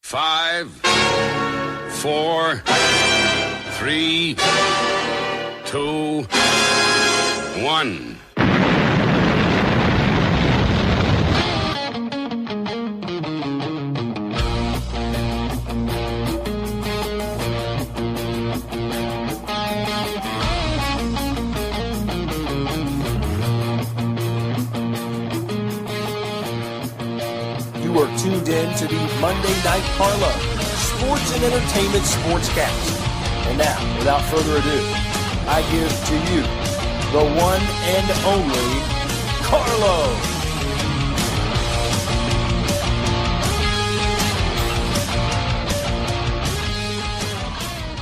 5, 4, 3, 2, 1. You are tuned in to the Monday Night Carlo, sports and entertainment sportscast. And now, without further ado, I give to you the one and only Carlo.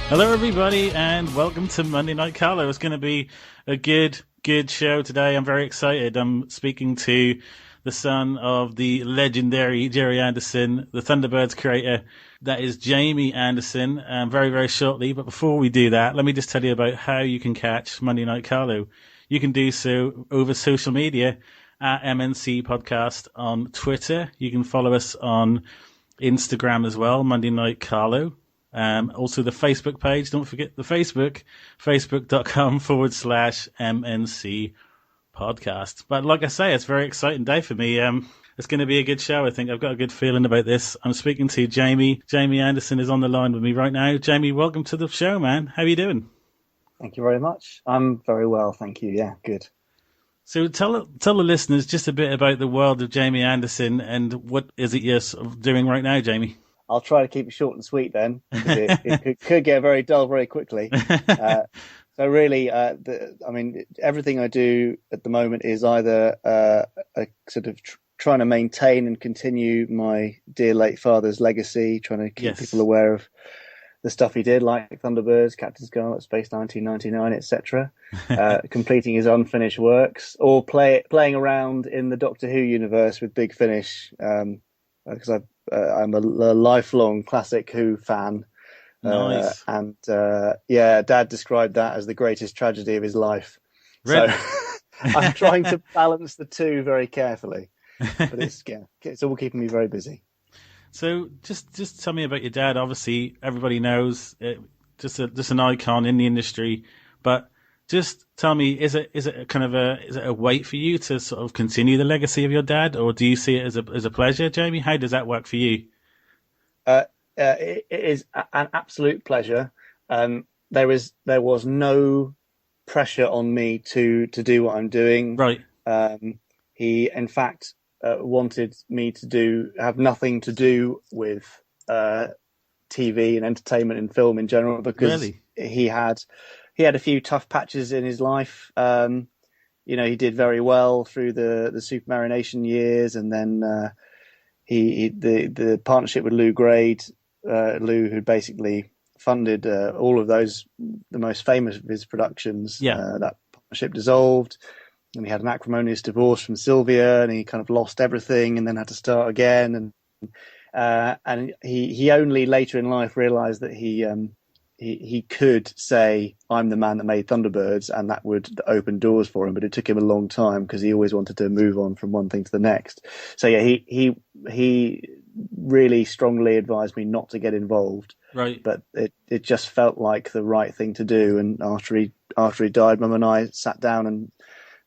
Hello, everybody, and welcome to Monday Night Carlo. It's going to be a good show today. I'm very excited. I'm speaking to the son of the legendary Gerry Anderson, the Thunderbirds creator. That is Jamie Anderson, very, very shortly. But before we do that, let me just tell you about how you can catch Monday Night Carlo. You can do so over social media at MNC Podcast on Twitter. You can follow us on Instagram as well, Monday Night Carlo. Also the Facebook page. Don't forget the Facebook, facebook.com/MNC podcast. But like I say, it's a very exciting day for me. It's going to be a good show. I think I've got a good feeling about this. I'm speaking to Jamie. Jamie Anderson is on the line with me right now. Jamie, welcome to the show, man. How are you doing? Thank you very much. I'm very well, thank you. Yeah, good. So tell the listeners just a bit about the world of Jamie Anderson and what is it you're sort of doing right now, Jamie? I'll try to keep it short and sweet then, because it could get very dull very quickly. So really, everything I do at the moment is either a sort of trying to maintain and continue my dear late father's legacy, trying to keep people aware of the stuff he did, like Thunderbirds, Captain Scarlett, Space 1999, etc. Completing his unfinished works, or playing around in the Doctor Who universe with Big Finish, because I'm a lifelong classic Who fan. Nice. Dad described that as the greatest tragedy of his life. Really? So I'm trying to balance the two very carefully, but it's all keeping me very busy. So just tell me about your dad. Obviously, everybody knows just an icon in the industry, but just tell me, is it a weight for you to sort of continue the legacy of your dad, or do you see it as a pleasure, Jamie? How does that work for you? It is an absolute pleasure. There was no pressure on me to do what I'm doing. Right. He, in fact, wanted me to have nothing to do with TV and entertainment and film in general, because he had a few tough patches in his life. He did very well through the Supermarionation years, and then the partnership with Lou Grade. Lou, who basically funded all of those, the most famous of his productions, that partnership dissolved, and he had an acrimonious divorce from Sylvia, and he kind of lost everything and then had to start again. And he only later in life realized that he could say, I'm the man that made Thunderbirds, and that would open doors for him. But it took him a long time, because he always wanted to move on from one thing to the next. So yeah, he really strongly advised me not to get involved. Right. But it just felt like the right thing to do. And after he died, Mum and I sat down and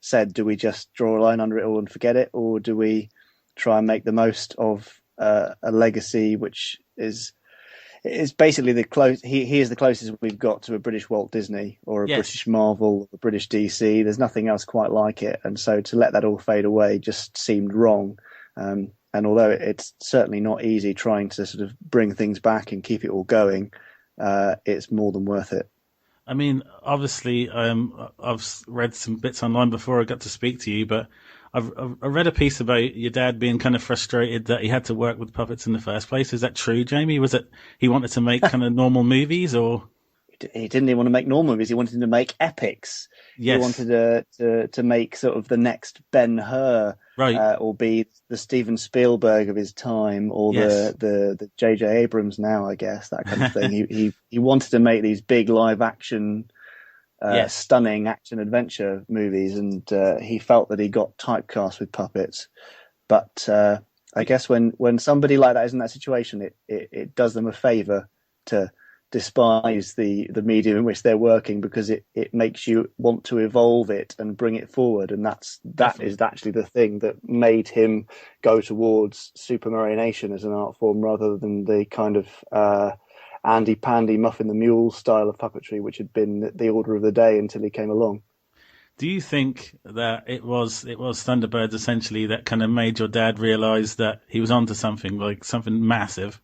said, do we just draw a line under it all and forget it, or do we try and make the most of a legacy which is basically the close. He is the closest we've got to a British Walt Disney or a British Marvel, a British DC. There's nothing else quite like it, and so to let that all fade away just seemed wrong. And although it's certainly not easy trying to sort of bring things back and keep it all going, it's more than worth it. I mean, obviously, I've read some bits online before I got to speak to you, but I read a piece about your dad being kind of frustrated that he had to work with puppets in the first place. Is that true, Jamie? Was it he wanted to make kind of normal movies, or? He didn't even want to make normal movies. He wanted to make epics. Yes. He wanted to make sort of the next Ben-Hur, right, or be the Steven Spielberg of his time, or the J.J. Abrams now, I guess, that kind of thing. He wanted to make these big live action, stunning action adventure movies, and he felt that he got typecast with puppets. But I guess when somebody like that is in that situation, it does them a favour to despise the medium in which they're working, because it makes you want to evolve it and bring it forward, and that is actually the thing that made him go towards supermarionation as an art form rather than the kind of Andy Pandy Muffin the Mule style of puppetry, which had been the order of the day until he came along. Do you think that it was Thunderbirds essentially that kind of made your dad realise that he was onto something, like something massive?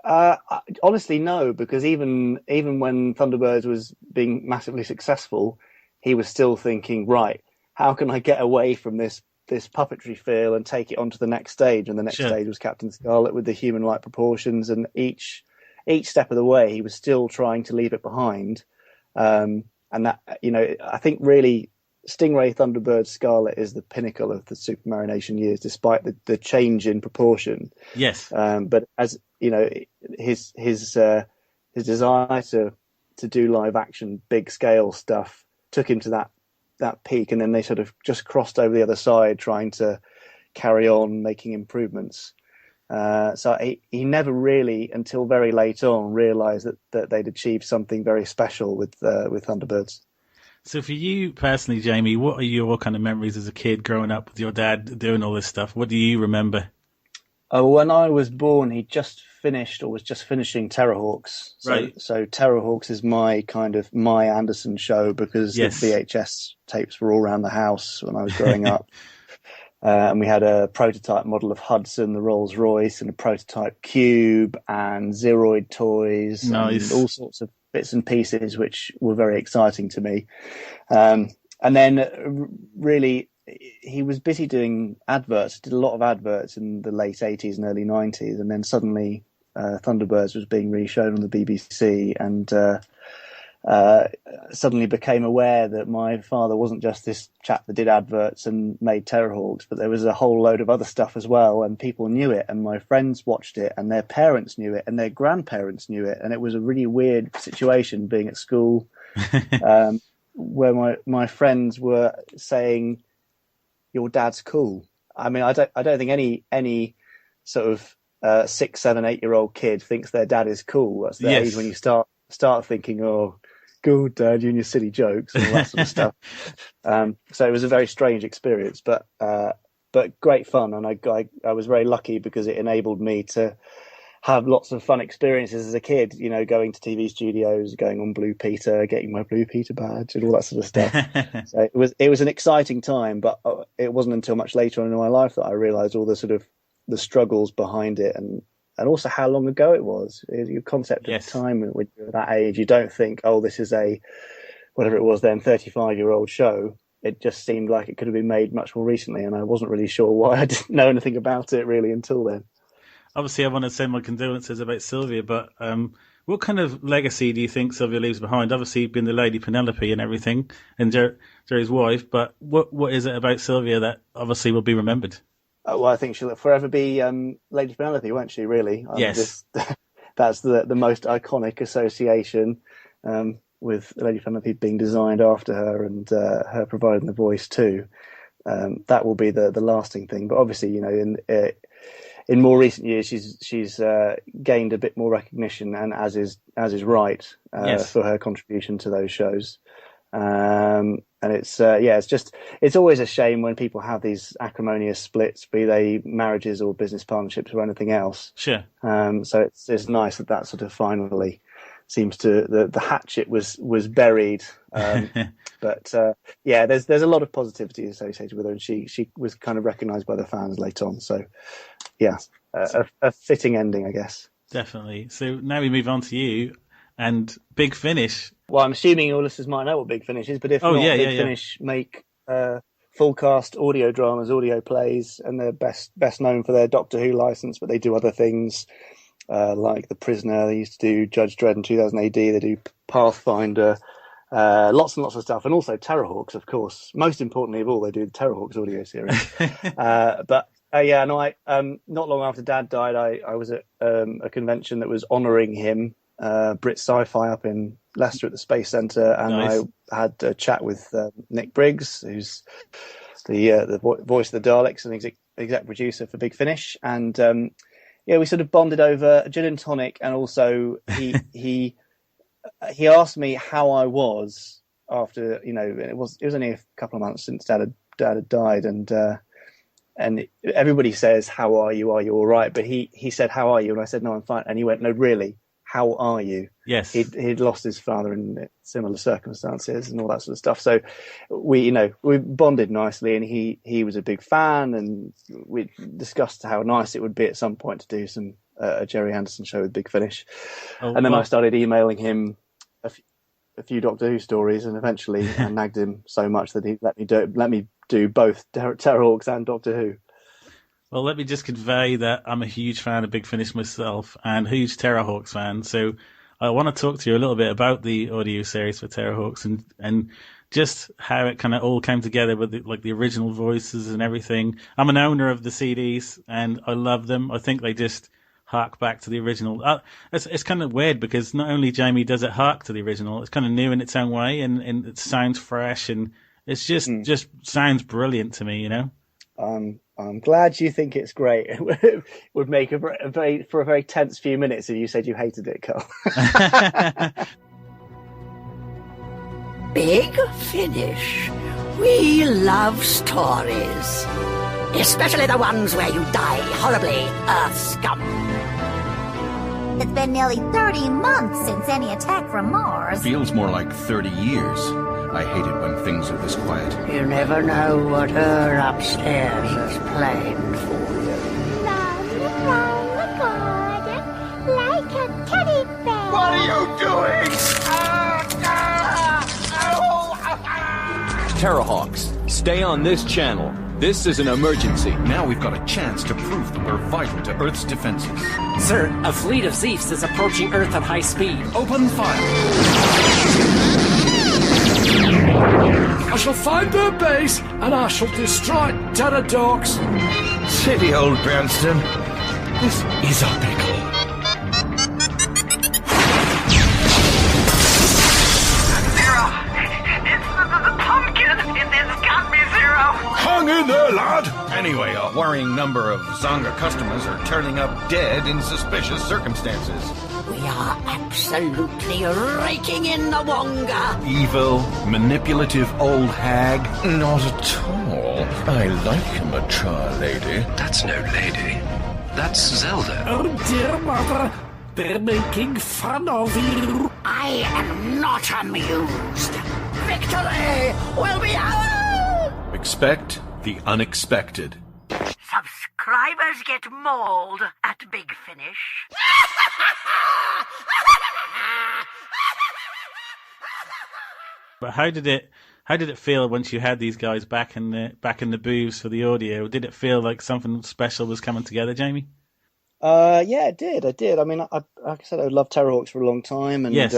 Honestly, no, because even when Thunderbirds was being massively successful, he was still thinking, right, how can I get away from this puppetry feel and take it on to the next stage? And the next stage was Captain Scarlett with the human-like proportions, and each step of the way he was still trying to leave it behind. And that, I think really Stingray, Thunderbird, Scarlett is the pinnacle of the supermarionation years, despite the change in proportion. Yes. But as his desire to do live action, big scale stuff took him to that peak, and then they sort of just crossed over the other side, trying to carry on making improvements. So he never really, until very late on, realised that they'd achieved something very special with Thunderbirds. So for you personally, Jamie, what are your kind of memories as a kid growing up with your dad doing all this stuff? What do you remember? When I was born, he just finished or was just finishing Terrorhawks. So Terrorhawks is my Anderson show, because the VHS tapes were all around the house when I was growing up. And we had a prototype model of Hudson, the Rolls Royce, and a prototype Cube and Zeroid toys. Nice. And all sorts of bits and pieces, which were very exciting to me. And then really, he was busy doing adverts, did a lot of adverts in the late 80s and early 90s. And then suddenly Thunderbirds was being re-shown on the BBC, and suddenly became aware that my father wasn't just this chap that did adverts and made Terrorhawks, but there was a whole load of other stuff as well, and people knew it, and my friends watched it, and their parents knew it, and their grandparents knew it, and it was a really weird situation being at school, where my friends were saying, "Your dad's cool." I mean, I don't think any sort of 6, 7, 8-year-old kid thinks their dad is cool. That's the age when you start thinking, "Oh, good dad, you and your silly jokes," and all that sort of stuff. So it was a very strange experience, but great fun, and I was very lucky because it enabled me to have lots of fun experiences as a kid. Going to TV studios, going on Blue Peter, getting my Blue Peter badge, and all that sort of stuff. So it was an exciting time, but it wasn't until much later on in my life that I realised all the sort of the struggles behind it, and also how long ago it was. Your concept of time when you're that age, you don't think, oh, this is a, whatever it was then, 35-year-old show. It just seemed like it could have been made much more recently, and I wasn't really sure why I didn't know anything about it really until then. Obviously, I want to send my condolences about Sylvia, but what kind of legacy do you think Sylvia leaves behind? Obviously, you've been the Lady Penelope and everything, and Gerry's wife, but what is it about Sylvia that obviously will be remembered? Well, I think she'll forever be Lady Penelope, won't she, really? Yes. That's the most iconic association, with Lady Penelope being designed after her, and her providing the voice too. That will be the lasting thing. But obviously, in more recent years, she's gained a bit more recognition, and as is right, for her contribution to those shows. And it's always a shame when people have these acrimonious splits, be they marriages or business partnerships or anything else. Sure. So it's nice that sort of finally seems to the hatchet was buried. But there's a lot of positivity associated with her, and she was kind of recognised by the fans late on. So a fitting ending, I guess. Definitely. So now we move on to you and Big Finish. Well, I'm assuming your listeners might know what Big Finish is, but if not, Big Finish make full cast audio dramas, audio plays, and they're best known for their Doctor Who license, but they do other things like The Prisoner. They used to do Judge Dredd in 2000 AD. They do Pathfinder, lots and lots of stuff, and also Terrorhawks, of course. Most importantly of all, they do the Terrorhawks audio series. Not long after Dad died, I was at a convention that was honouring him, Brit Sci-Fi up in Leicester at the Space Centre, and nice. I had a chat with Nick Briggs, who's the voice of the Daleks and exec producer for Big Finish, and we sort of bonded over a gin and tonic, and also he asked me how I was after, it was only a couple of months since Dad had died, and everybody says, "How are you? Are you all right?" But he said, "How are you?" And I said, "No, I'm fine." And he went, "No, really, how are you?" Yes. He'd lost his father in similar circumstances and all that sort of stuff. So we bonded nicely, and he was a big fan, and we discussed how nice it would be at some point to do a Gerry Anderson show with Big Finish. And then I started emailing him a few Doctor Who stories, and eventually I nagged him so much that he let me do both Terrorhawks and Doctor Who. Well, let me just convey that I'm a huge fan of Big Finish myself and a huge Terrorhawks fan. So I want to talk to you a little bit about the audio series for Terrorhawks and just how it kind of all came together with the original voices and everything. I'm an owner of the CDs and I love them. I think they just hark back to the original. It's kind of weird because not only, Jamie, does it hark to the original, it's kind of new in its own way, and it sounds fresh, and it's just sounds brilliant to me, I'm glad you think it's great. It would make a very tense few minutes if you said you hated it, Carl. Big Finish. We love stories. Especially the ones where you die horribly, Earth scum. It's been nearly 30 months since any attack from Mars. Feels more like 30 years. I hate it when things are this quiet. You never know what her upstairs has planned for you. Like a teddy bear. What are you doing? Terrorhawks, stay on this channel. This is an emergency. Now we've got a chance to prove that we're vital to Earth's defenses. Sir, a fleet of Zeefs is approaching Earth at high speed. Open fire. I shall find their base, and I shall destroy Terrorhawks. Silly old Branston. This is our pickle. Zero. It's the pumpkin. It's got me, Zero. Hang in there, lad. Anyway, a worrying number of Zonga customers are turning up dead in suspicious circumstances. We are absolutely raking in the Wonga. Evil, manipulative old hag? Not at all. I like a mature lady. That's no lady. That's Zelda. Oh, dear mother. They're making fun of you. I am not amused. Victory will be ours! Expect the unexpected. Subscribers get mauled at Big Finish. But how did it feel once you had these guys back in the booths for the audio? Did it feel like something special was coming together, Jamie? Yeah, it did. I did. I mean, like I said, I loved Terrorhawks for a long time, and yes.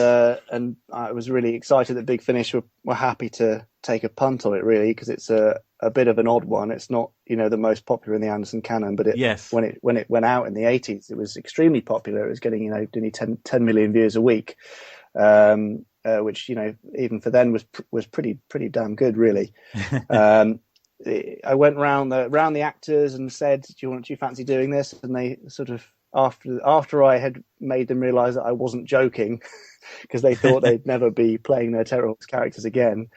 And I was really excited that Big Finish were happy to take a punt on it, really, because it's a bit of an odd one. It's not, the most popular in the Anderson canon, but yes. when it went out in the 80s, it was extremely popular. It was getting, nearly 10 million views a week, which, even for then was pretty damn good, really. I went round the actors and said, do you fancy doing this? And they sort of, after I had made them realise that I wasn't joking, because they thought they'd never be playing their Terrorhawks characters again,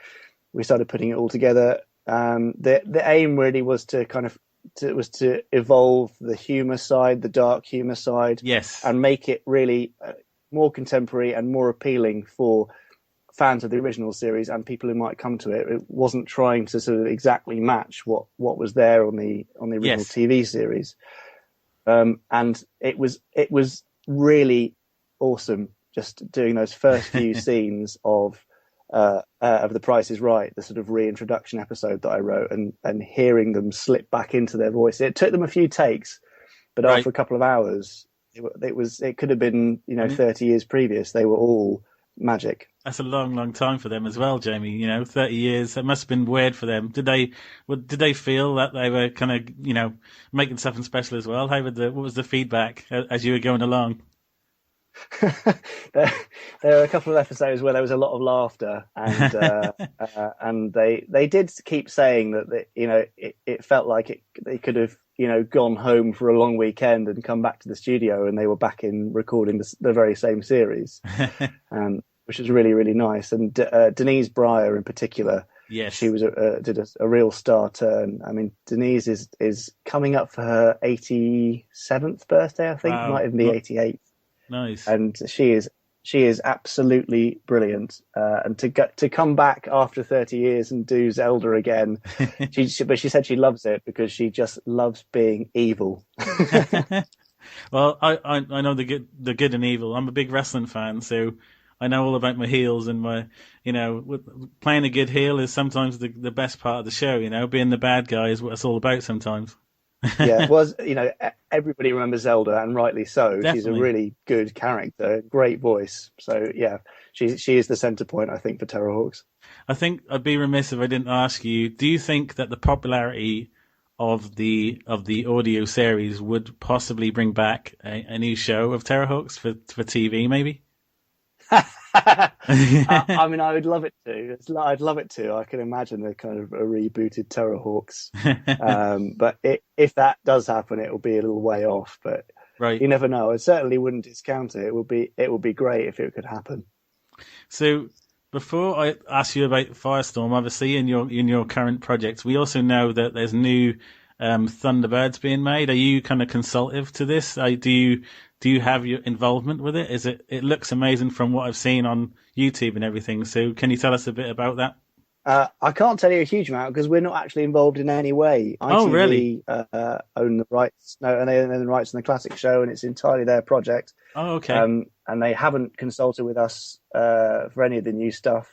we started putting it all together. The aim really was to to evolve the humour side, the dark humour side, yes, and make it really more contemporary and more appealing for fans of the original series and people who might come to it. It wasn't trying to sort of exactly match what was there on the original yes. TV series, and it was really awesome just doing those first few scenes of The Price is Right, the sort of reintroduction episode that I wrote, and hearing them slip back into their voice. It took them a few takes, but right. after a couple of hours, it could have been 30 years previous. They were all magic. That's a long time for them as well, Jamie. 30 years. That must have been weird for them. Did they feel that they were kind of making something special as well? What was the feedback as you were going along? there are a couple of episodes where there was a lot of laughter, and they did keep saying that it felt like they could have gone home for a long weekend and come back to the studio, and they were back in recording the very same series, which was really, really nice. And Denise Breyer in particular. Yes, she was did a real star turn. I mean, Denise is coming up for her 87th birthday. I think. It might even be 88th. Nice. And she is absolutely brilliant. And to come back after 30 years and do Zelda again, but she said she loves it because she just loves being evil. Well, I know the good and evil. I'm a big wrestling fan, so I know all about my heels, and my, playing a good heel is sometimes the best part of the show. Being the bad guy is what it's all about sometimes. Yeah, well, everybody remembers Zelda, and rightly so. Definitely. She's a really good character, great voice. So yeah, she is the centre point, I think, for Terrorhawks. I think I'd be remiss if I didn't ask you, do you think that the popularity of the audio series would possibly bring back a new show of Terrorhawks for TV, maybe? I mean, I would love it to. I'd love it to. I can imagine a kind of a rebooted Terrorhawks. But if that does happen, it will be a little way off. But right, you never know. I certainly wouldn't discount it. It would be great if it could happen. So before I ask you about Firestorm, obviously in your current projects, we also know that there's new Thunderbirds being made. Are you kind of consultative to this? Do you have your involvement with it? It looks amazing from what I've seen on YouTube and everything. So can you tell us a bit about that? I can't tell you a huge amount because we're not actually involved in any way. ITV, really? Own the rights. No, and they own the rights in the classic show, and it's entirely their project. Oh, okay. And they haven't consulted with us for any of the new stuff.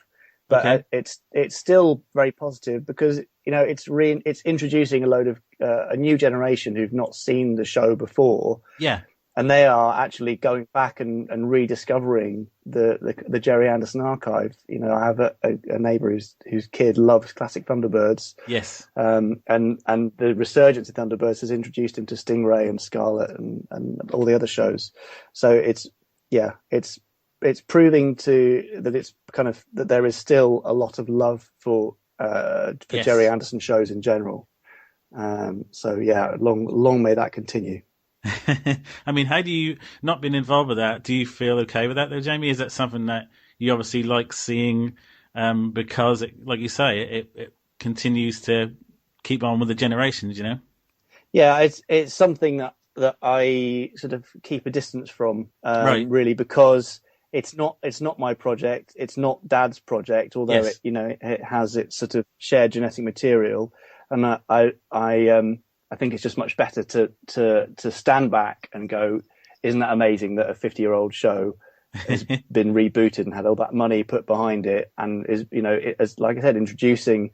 But okay. It's still very positive because it's introducing a load of a new generation who've not seen the show before. Yeah. And they are actually going back and rediscovering the Gerry Anderson archive. I have a neighbour whose kid loves classic Thunderbirds. Yes. And the resurgence of Thunderbirds has introduced him to Stingray and Scarlett and all the other shows. So it's proving that there is still a lot of love for yes. Gerry Anderson shows in general. So yeah, long may that continue. I mean, how do you, not being involved with that, do you feel okay with that though, Jamie? Is that something that you obviously like seeing because, like you say, it continues to keep on with the generations, Yeah, it's something that I sort of keep a distance from, right. really, because it's not my project. It's not Dad's project, although yes. it has its sort of shared genetic material, and I think it's just much better to stand back and go, isn't that amazing that a 50-year-old show has been rebooted and had all that money put behind it, and is as like I said, introducing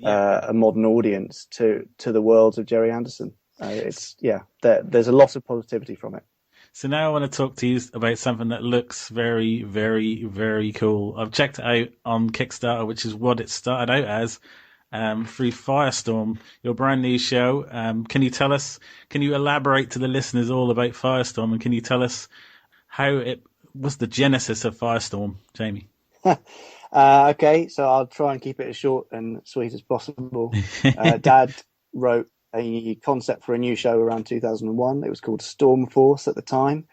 a modern audience to the worlds of Gerry Anderson. There's a lot of positivity from it. So now I want to talk to you about something that looks very, very, very cool. I've checked it out on Kickstarter, which is what it started out as. Through Firestorm, your brand new show. Can you elaborate to the listeners all about Firestorm, and can you tell us what's the genesis of Firestorm, Jamie? Okay, so I'll try and keep it as short and sweet as possible. Dad wrote a concept for a new show around 2001. It was called Storm Force at the time.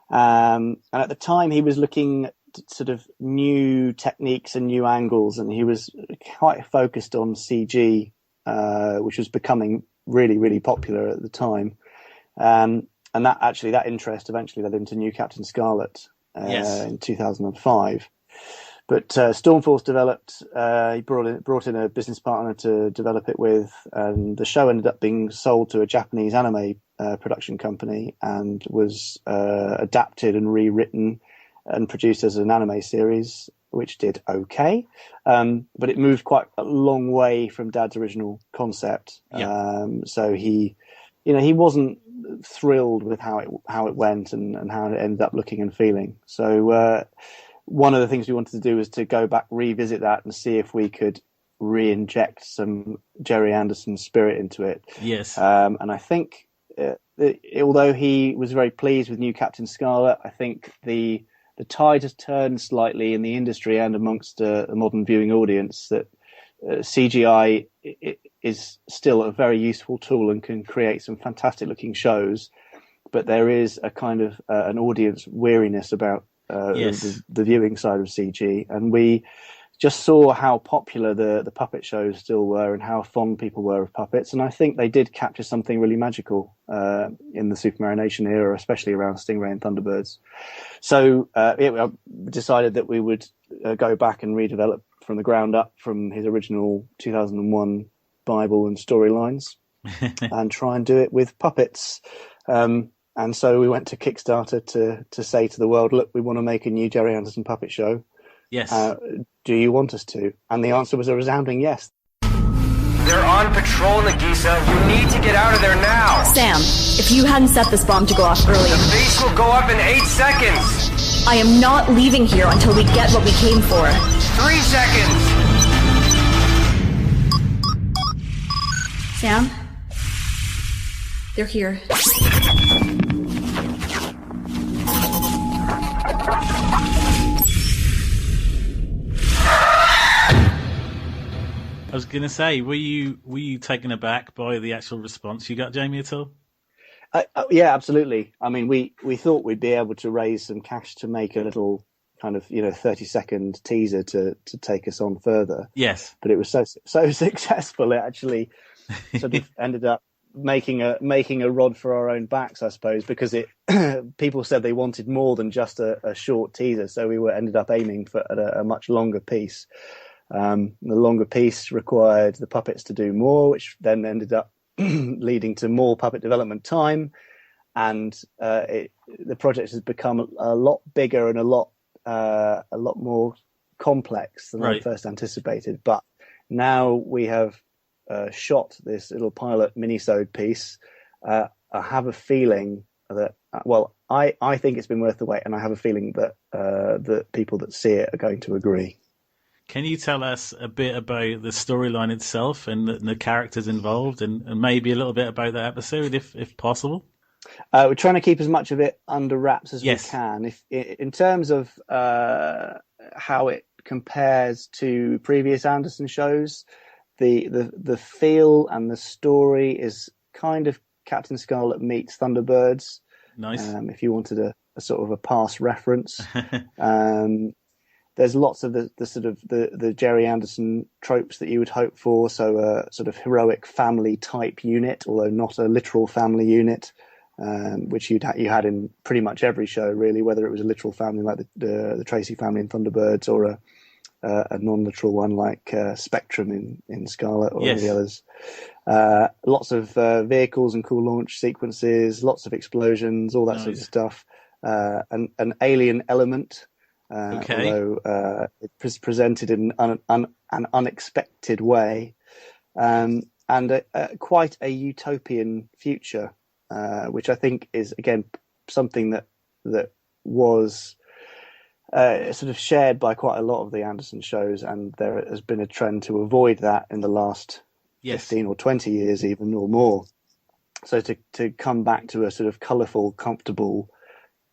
And at the time he was looking sort of new techniques and new angles, and he was quite focused on CG, which was becoming really, really popular at the time, and that interest eventually led him to New Captain Scarlett in 2005. But Stormforce developed. He brought in a business partner to develop it with, and the show ended up being sold to a Japanese anime production company and was adapted and rewritten and produced as an anime series, which did okay. But it moved quite a long way from Dad's original concept. Yeah. So he wasn't thrilled with how it went and how it ended up looking and feeling. So one of the things we wanted to do was to go back, revisit that, and see if we could re-inject some Gerry Anderson spirit into it. Yes. And I think although he was very pleased with new Captain Scarlett, I think the tide has turned slightly in the industry and amongst a modern viewing audience that CGI is still a very useful tool and can create some fantastic looking shows, but there is a kind of an audience weariness about the viewing side of CG, and we just saw how popular the puppet shows still were and how fond people were of puppets, and I think they did capture something really magical in the Supermarionation era, especially around Stingray and Thunderbirds. So I decided that we would go back and redevelop from the ground up from his original 2001 Bible and storylines and try and do it with puppets. And so we went to Kickstarter to say to the world, look, we want to make a new Gerry Anderson puppet show. Yes. Do you want us to? And the answer was a resounding yes. They're on patrol, Nagisa. You need to get out of there now. Sam, if you hadn't set this bomb to go off earlier... The base will go up in 8 seconds. I am not leaving here until we get what we came for. 3 seconds. Sam? They're here. I was going to say, were you taken aback by the actual response you got, Jamie, at all? Yeah, absolutely. I mean, we thought we'd be able to raise some cash to make a little kind of 30-second teaser to take us on further. Yes, but it was so successful. It actually sort of ended up making a rod for our own backs, I suppose, because people said they wanted more than just a short teaser, so we ended up aiming for a much longer piece. The longer piece required the puppets to do more, which then ended up leading to more puppet development time, and the project has become a lot bigger and a lot more complex than I first anticipated. But now we have shot this little pilot minisode piece. I have a feeling that I think it's been worth the wait, and I have a feeling that the people that see it are going to agree. Can you tell us a bit about the storyline itself and the characters involved, and maybe a little bit about that episode, if possible? We're trying to keep as much of it under wraps as we can. In terms of how it compares to previous Anderson shows, the feel and the story is kind of Captain Scarlett meets Thunderbirds. Nice. If you wanted a sort of a past reference. There's lots of the sort of the Gerry Anderson tropes that you would hope for. So a sort of heroic family type unit, although not a literal family unit, which you had in pretty much every show, really, whether it was a literal family like the Tracy family in Thunderbirds or a non-literal one like Spectrum in Scarlett or any of the others. Lots of vehicles and cool launch sequences, lots of explosions, all that sort of stuff. An alien element. Although it's presented in an unexpected way, and quite a utopian future, which I think is again something that was sort of shared by quite a lot of the Anderson shows, and there has been a trend to avoid that in the last 15 or 20 years, even or more. So to come back to a sort of colourful, comfortable,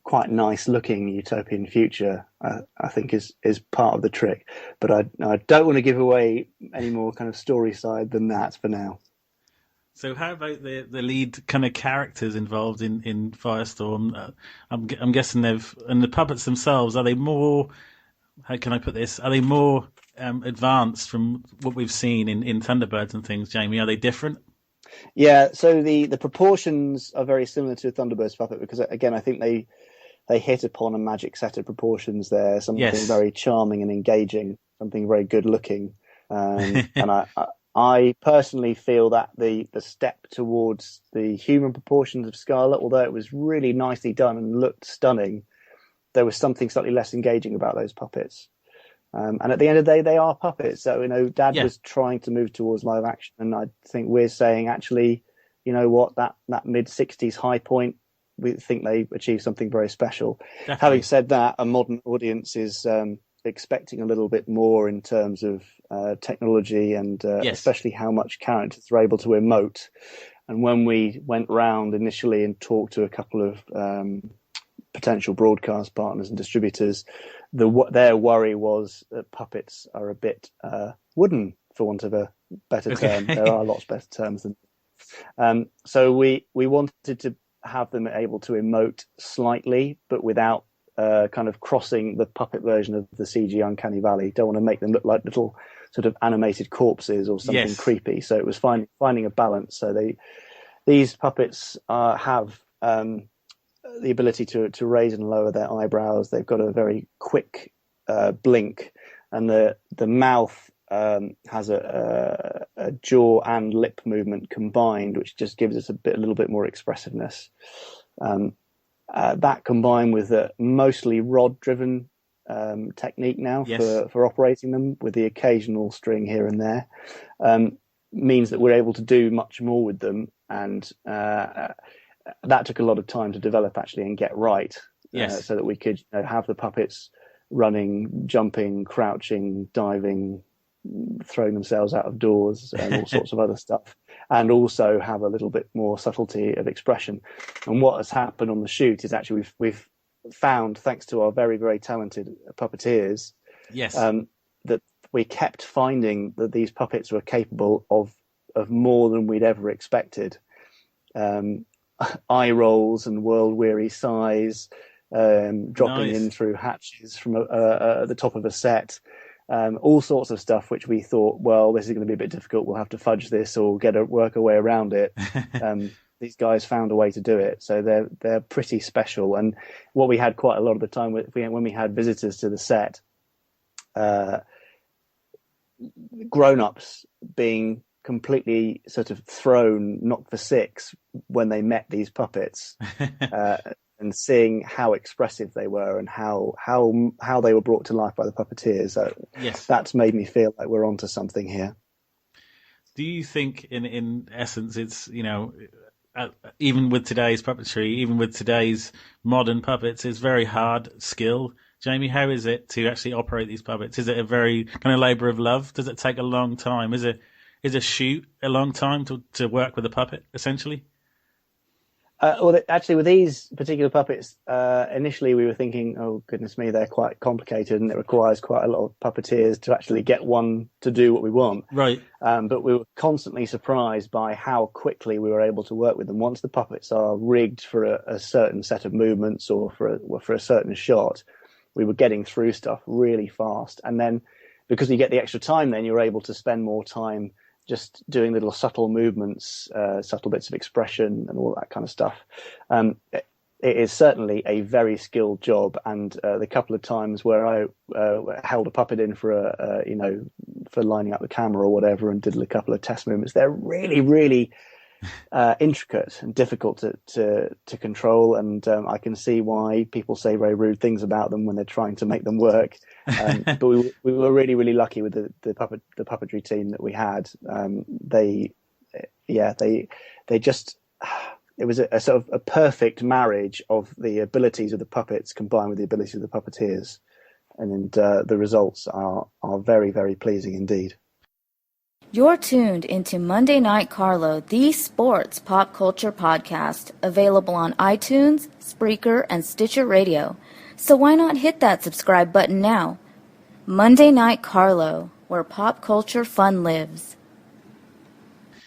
quite nice looking utopian future, I think is part of the trick. But I don't want to give away any more kind of story side than that for now. So how about the lead kind of characters involved in Firestorm? I'm guessing and the puppets themselves, are they more, how can I put this, are they more advanced from what we've seen in Thunderbirds and things, Jamie? Are they different? Yeah, so the proportions are very similar to a Thunderbirds puppet because, again, I think they hit upon a magic set of proportions there, something very charming and engaging, something very good looking. And I personally feel that the step towards the human proportions of Scarlett, although it was really nicely done and looked stunning, there was something slightly less engaging about those puppets. And at the end of the day, they are puppets. So, Dad was trying to move towards live action. And I think we're saying, actually, you know what, that mid-60s high point, we think they achieved something very special. Definitely. Having said that, a modern audience is expecting a little bit more in terms of technology and especially how much characters are able to emote. And when we went round initially and talked to a couple of potential broadcast partners and distributors, their worry was that puppets are a bit wooden, for want of a better term. There are lots better terms than. So we wanted to have them able to emote slightly, but without kind of crossing the puppet version of the CG Uncanny Valley. Don't want to make them look like little sort of animated corpses or something creepy. So it was finding a balance. So these puppets have the ability to raise and lower their eyebrows. They've got a very quick blink, and the mouth has a jaw and lip movement combined, which just gives us a little bit more expressiveness. That combined with a mostly rod-driven technique now for operating them, with the occasional string here and there, means that we're able to do much more with them, and that took a lot of time to develop actually and get right, so that we could have the puppets running, jumping, crouching, diving, throwing themselves out of doors and all sorts of other stuff, and also have a little bit more subtlety of expression. And what has happened on the shoot is actually we've found, thanks to our very, very talented puppeteers, that we kept finding that these puppets were capable of more than we'd ever expected. Eye rolls and world-weary sighs, dropping in through hatches from at the top of a set, all sorts of stuff which we thought, well, this is going to be a bit difficult, we'll have to fudge this or work our way around it. These guys found a way to do it, so they're pretty special. And what we had quite a lot of the time when we had visitors to the set, grown-ups being completely sort of thrown, knocked for six when they met these puppets, and seeing how expressive they were and how they were brought to life by the puppeteers. That's made me feel like we're onto something here. Do you think, in essence, it's even with today's puppetry, even with today's modern puppets, it's very hard skill? Jamie, how is it to actually operate these puppets? Is it a very kind of labour of love? Does it take a long time? Is a shoot a long time to work with a puppet, essentially? Well, actually, with these particular puppets, initially we were thinking, oh, goodness me, they're quite complicated and it requires quite a lot of puppeteers to actually get one to do what we want. Right. But we were constantly surprised by how quickly we were able to work with them. Once the puppets are rigged for a certain set of movements or for a certain shot, we were getting through stuff really fast. And then because you get the extra time, then you're able to spend more time just doing little subtle movements, subtle bits of expression and all that kind of stuff. It is certainly a very skilled job. And the couple of times where I held a puppet in for for lining up the camera or whatever and did a couple of test movements, they're really, really intricate and difficult to control, and I can see why people say very rude things about them when they're trying to make them work. But we were really, really lucky with the puppetry team that we had. They just, it was a sort of a perfect marriage of the abilities of the puppets combined with the abilities of the puppeteers, and the results are very, very pleasing indeed. You're tuned into Monday Night Carlo, the sports pop culture podcast, available on iTunes, Spreaker, and Stitcher Radio. So why not hit that subscribe button now? Monday Night Carlo, where pop culture fun lives.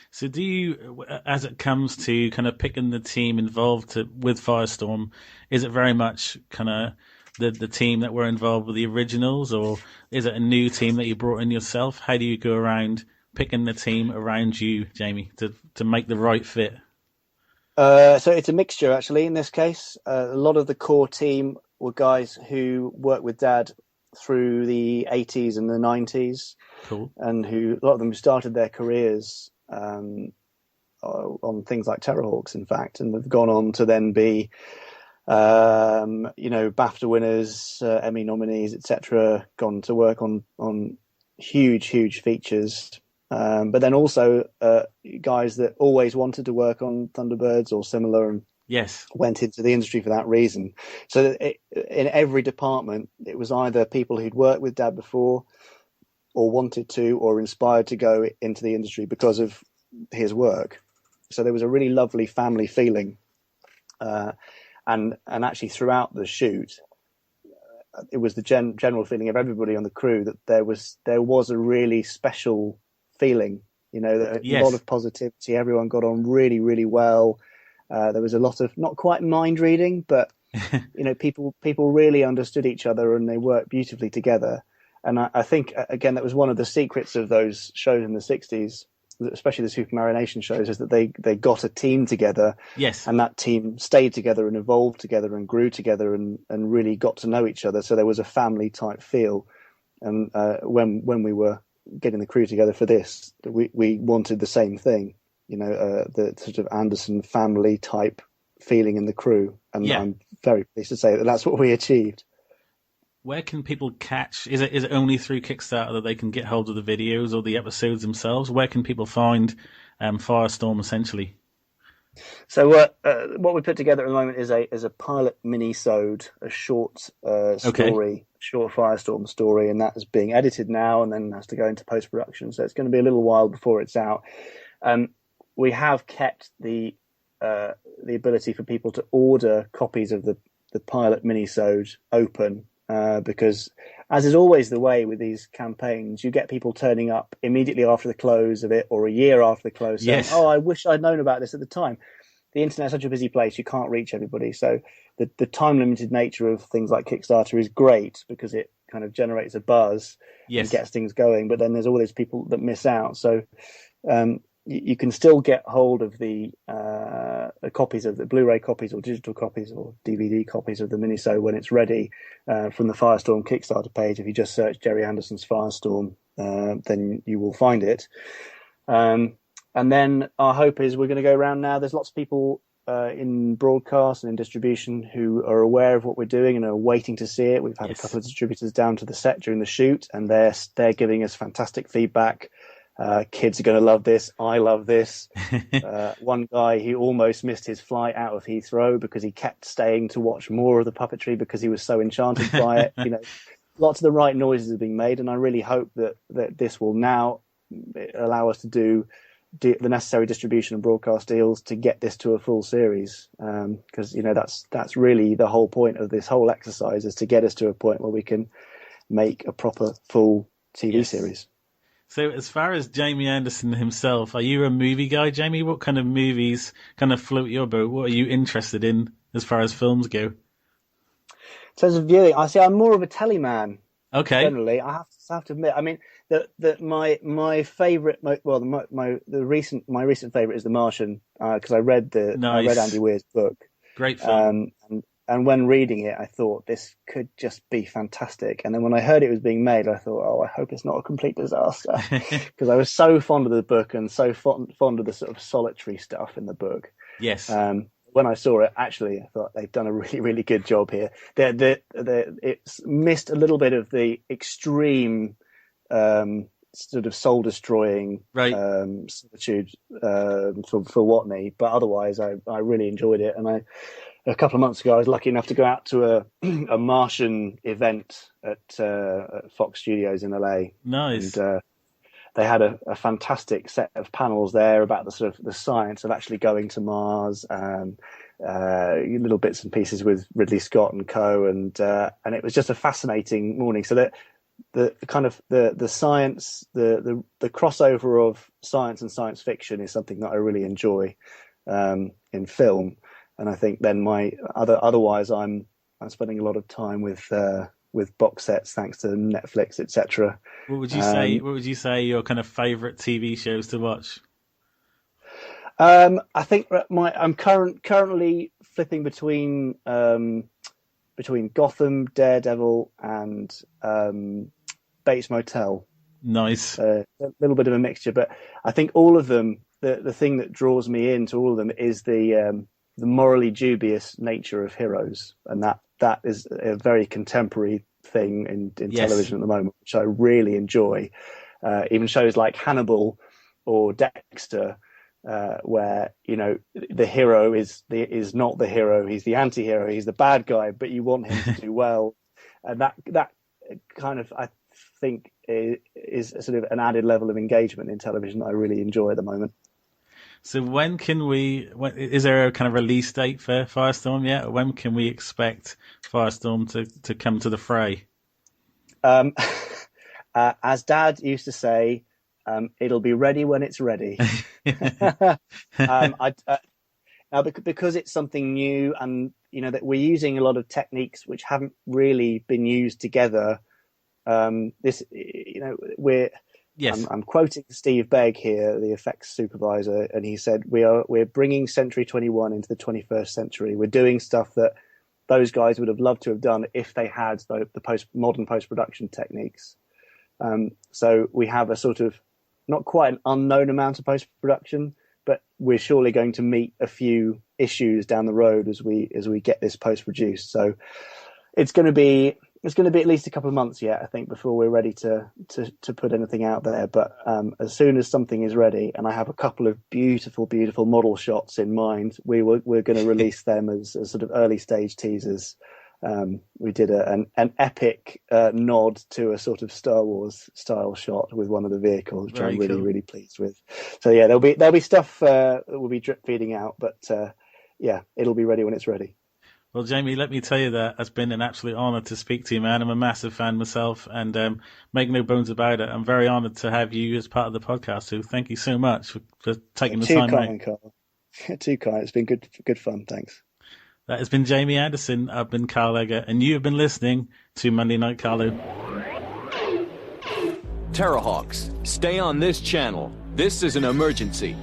So do you, as it comes to kind of picking the team involved with Firestorm, is it very much kind of the team that were involved with the originals, or is it a new team that you brought in yourself? How do you go around picking the team around you, Jamie, to make the right fit? So it's a mixture, actually, in this case. A lot of the core team were guys who worked with Dad through the 80s and the 90s. Cool. And a lot of them started their careers on things like Terrorhawks, in fact, and have gone on to then be BAFTA winners, Emmy nominees, etc., gone to work on huge features. But then also guys that always wanted to work on Thunderbirds or similar and went into the industry for that reason. So in every department, it was either people who'd worked with Dad before or wanted to or inspired to go into the industry because of his work. So there was a really lovely family feeling, and actually throughout the shoot, it was the general feeling of everybody on the crew that there was a really special feeling. You know, a lot of positivity. Everyone got on really, really well. There was a lot of not quite mind reading, but you know, people really understood each other and they worked beautifully together. And I think again that was one of the secrets of those shows in the '60s, especially the Super Mario Nation shows, is that they got a team together. Yes. And that team stayed together and evolved together and grew together and really got to know each other. So there was a family type feel. And when we were getting the crew together for this, we wanted the same thing, you know, the sort of Anderson family type feeling in the crew. And I'm very pleased to say that that's what we achieved. Where can people catch? Is it only through Kickstarter that they can get hold of the videos or the episodes themselves? Where can people find Firestorm essentially? So what we put together at the moment is a pilot mini-sode, a short story, short Firestorm story, and that is being edited now and then has to go into post-production. So it's going to be a little while before it's out. We have kept the ability for people to order copies of the pilot mini-sode open, because as is always the way with these campaigns, you get people turning up immediately after the close of it or a year after the close saying, oh, I wish I'd known about this at the time. The internet's such a busy place, you can't reach everybody. So the time-limited nature of things like Kickstarter is great because it kind of generates a buzz and gets things going. But then there's all these people that miss out. So you can still get hold of the copies of the Blu-ray copies or digital copies or DVD copies of the minisode when it's ready from the Firestorm Kickstarter page. If you just search Gerry Anderson's Firestorm, then you will find it. And then our hope is we're going to go around now. There's lots of people in broadcast and in distribution who are aware of what we're doing and are waiting to see it. We've had a couple of distributors down to the set during the shoot, and they're giving us fantastic feedback. Kids are going to love this. I love this. One guy, he almost missed his flight out of Heathrow because he kept staying to watch more of the puppetry because he was so enchanted by it. You know, lots of the right noises are being made, and I really hope that this will now allow us to do the necessary distribution and broadcast deals to get this to a full series, because you know that's really the whole point of this whole exercise, is to get us to a point where we can make a proper full TV series. So as far as Jamie Anderson himself, are you a movie guy, Jamie? What kind of movies kind of float your boat? What are you interested in as far as films go? In terms of viewing, I'm more of a telly man. Okay. Generally, I have to admit. I mean, my favorite, my recent favorite is The Martian, because I read Andy Weir's book. Great film. And when reading it, I thought this could just be fantastic. And then when I heard it was being made, I thought, oh, I hope it's not a complete disaster, because I was so fond of the book and so fond of the sort of solitary stuff in the book. Yes. When I saw it, actually, I thought they've done a really, really good job here. It's missed a little bit of the extreme sort of soul-destroying solitude for Watney, but otherwise, I really enjoyed it. And a couple of months ago, I was lucky enough to go out to a Martian event at Fox Studios in LA. Nice. And they had a fantastic set of panels there about the sort of the science of actually going to Mars, little bits and pieces with Ridley Scott and co. And it was just a fascinating morning. So that the kind of the science, the crossover of science and science fiction is something that I really enjoy in film. And I think then otherwise I'm spending a lot of time with box sets thanks to Netflix, etc. What would you say your kind of favorite TV shows to watch? I think I'm currently flipping between Gotham, Daredevil, and Bates Motel. Nice. A little bit of a mixture, but I think all of them. The thing that draws me into all of them is the morally dubious nature of heroes, and that is a very contemporary thing in television at the moment, which I really enjoy. Even shows like Hannibal or Dexter, where you know the hero is not the hero, he's the anti-hero, he's the bad guy, but you want him to do well, and that kind of I think is sort of an added level of engagement in television that I really enjoy at the moment. So when can is there a kind of release date for Firestorm yet? When can we expect Firestorm to come to the fray? As Dad used to say, it'll be ready when it's ready. Because it's something new, and that we're using a lot of techniques which haven't really been used together. Yes. I'm quoting Steve Begg here, the effects supervisor, and he said, we're bringing Century 21 into the 21st century. We're doing stuff that those guys would have loved to have done if they had the modern post-production techniques. So we have a sort of not quite an unknown amount of post-production, but we're surely going to meet a few issues down the road as we get this post-produced. So it's going to be at least a couple of months yet, I think, before we're ready to put anything out there. But as soon as something is ready, and I have a couple of beautiful, beautiful model shots in mind, we're going to release them as sort of early stage teasers. We did an epic nod to a sort of Star Wars style shot with one of the vehicles, which I'm really, really pleased with. So yeah, there'll be stuff that will be drip feeding out, but it'll be ready when it's ready. Well, Jamie, let me tell you that it's been an absolute honour to speak to you, man. I'm a massive fan myself, and make no bones about it, I'm very honoured to have you as part of the podcast. So thank you so much for taking the time out. Carl. Too kind. It's been good fun. Thanks. That has been Jamie Anderson. I've been Carl Egger, and you have been listening to Monday Night Carlo. Terrahawks, stay on this channel. This is an emergency.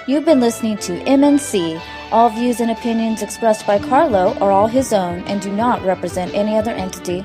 You've been listening to MNC. All views and opinions expressed by Carlo are all his own and do not represent any other entity.